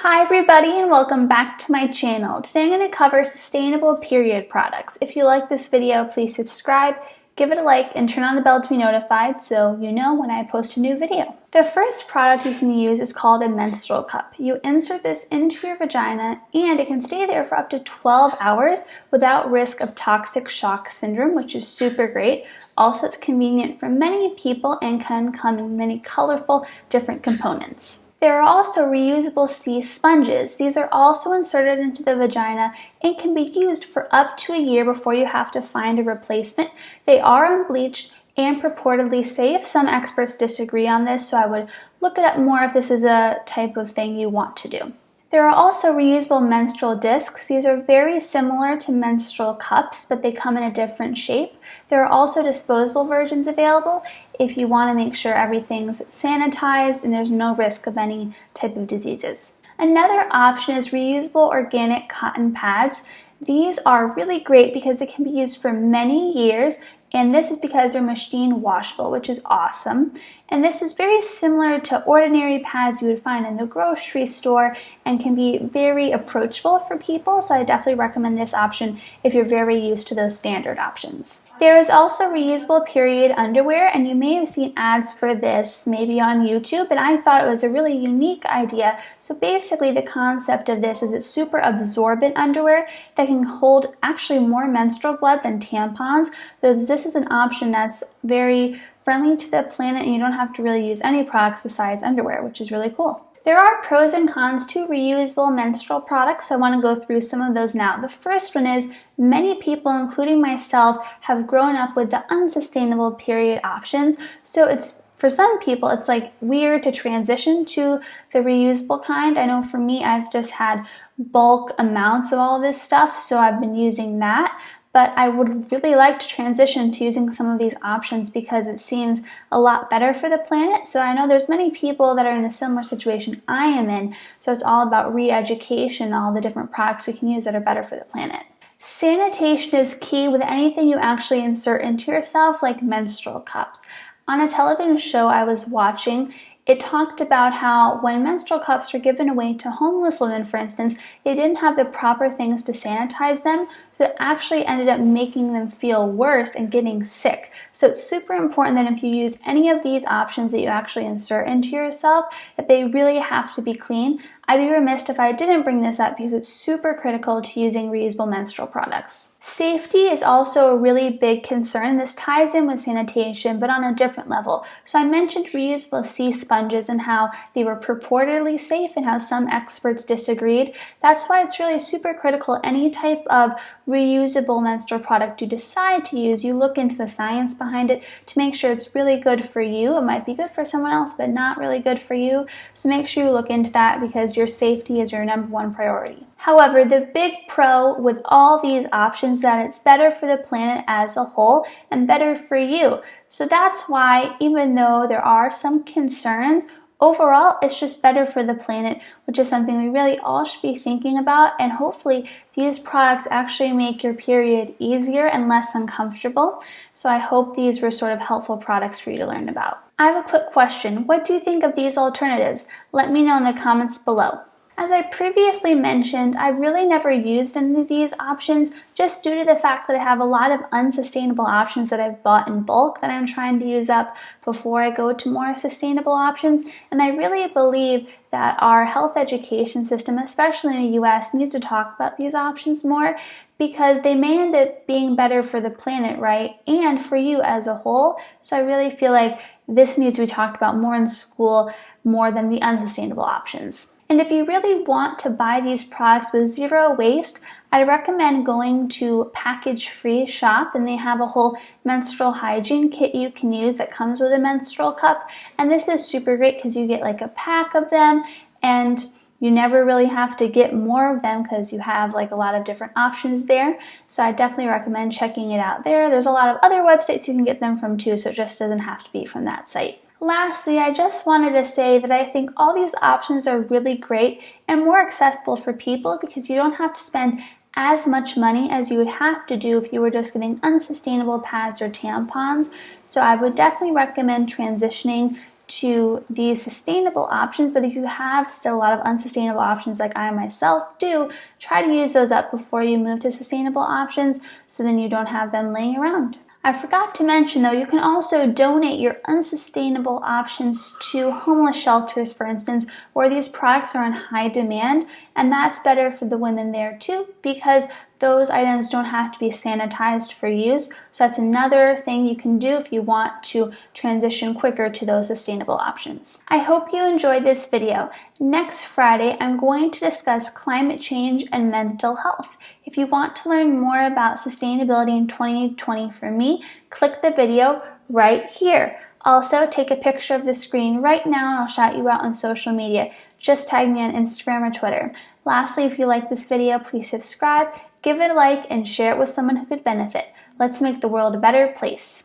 Hi everybody and welcome back to my channel. Today I'm going to cover sustainable period products. If you like this video, please subscribe, give it a like, and turn on the bell to be notified so you know when I post a new video. The first product you can use is called a menstrual cup. You insert this into your vagina and it can stay there for up to 12 hours without risk of toxic shock syndrome, which is super great. Also, it's convenient for many people and can come in many colorful different components. There are also reusable sea sponges. These are also inserted into the vagina and can be used for up to a year before you have to find a replacement. They are unbleached and purportedly safe. Some experts disagree on this, so I would look it up more if this is a type of thing you want to do. There are also reusable menstrual discs. These are very similar to menstrual cups, but they come in a different shape. There are also disposable versions available if you want to make sure everything's sanitized and there's no risk of any type of diseases. Another option is reusable organic cotton pads. These are really great because they can be used for many years, and this is because they're machine washable, which is awesome. And this is very similar to ordinary pads you would find in the grocery store and can be very approachable for people, so I definitely recommend this option if you're very used to those standard options. There is also reusable period underwear, and you may have seen ads for this maybe on YouTube, and I thought it was a really unique idea. So basically the concept of this is it's super absorbent underwear that can hold actually more menstrual blood than tampons. So this is an option that's very friendly to the planet and you don't have to really use any products besides underwear, which is really cool. There are pros and cons to reusable menstrual products, so I want to go through some of those now. The first one is many people, including myself, have grown up with the unsustainable period options, so for some people, it's like weird to transition to the reusable kind. I know for me, I've just had bulk amounts of all this stuff, so I've been using that. But I would really like to transition to using some of these options because it seems a lot better for the planet. So I know there's many people that are in a similar situation I am in, so it's all about re-education, all the different products we can use that are better for the planet. Sanitation is key with anything you actually insert into yourself, like menstrual cups. On a television show I was watching, it talked about how when menstrual cups were given away to homeless women, for instance, they didn't have the proper things to sanitize them, so it actually ended up making them feel worse and getting sick. So it's super important that if you use any of these options that you actually insert into yourself, that they really have to be clean. I'd be remiss if I didn't bring this up because it's super critical to using reusable menstrual products. Safety is also a really big concern. This ties in with sanitation, but on a different level. So I mentioned reusable sea sponges and how they were purportedly safe and how some experts disagreed. That's why it's really super critical any type of reusable menstrual product you decide to use, you look into the science behind it to make sure it's really good for you. It might be good for someone else, but not really good for you. So make sure you look into that because your safety is your #1 priority. However, the big pro with all these options is that it's better for the planet as a whole and better for you. So that's why, even though there are some concerns, overall, it's just better for the planet, which is something we really all should be thinking about. And hopefully these products actually make your period easier and less uncomfortable. So I hope these were sort of helpful products for you to learn about. I have a quick question. What do you think of these alternatives? Let me know in the comments below. As I previously mentioned, I really never used any of these options just due to the fact that I have a lot of unsustainable options that I've bought in bulk that I'm trying to use up before I go to more sustainable options. And I really believe that our health education system, especially in the US, needs to talk about these options more because they may end up being better for the planet, right? And for you as a whole. So I really feel like this needs to be talked about more in school, more than the unsustainable options. And if you really want to buy these products with zero waste, I'd recommend going to Package Free Shop, and they have a whole menstrual hygiene kit you can use that comes with a menstrual cup. And this is super great because you get like a pack of them and you never really have to get more of them because you have like a lot of different options there. So I definitely recommend checking it out there. There's a lot of other websites you can get them from too, so it just doesn't have to be from that site. Lastly, I just wanted to say that I think all these options are really great and more accessible for people because you don't have to spend as much money as you would have to do if you were just getting unsustainable pads or tampons. So I would definitely recommend transitioning to these sustainable options, but if you have still a lot of unsustainable options like I myself do, try to use those up before you move to sustainable options so then you don't have them laying around. I forgot to mention though, you can also donate your unsustainable options to homeless shelters, for instance, where these products are in high demand, and that's better for the women there too because those items don't have to be sanitized for use. So that's another thing you can do if you want to transition quicker to those sustainable options. I hope you enjoyed this video. Next Friday, I'm going to discuss climate change and mental health. If you want to learn more about sustainability in 2020 for me, click the video right here. Also, take a picture of the screen right now and I'll shout you out on social media. Just tag me on Instagram or Twitter. Lastly, if you like this video, please subscribe, give it a like, and share it with someone who could benefit. Let's make the world a better place.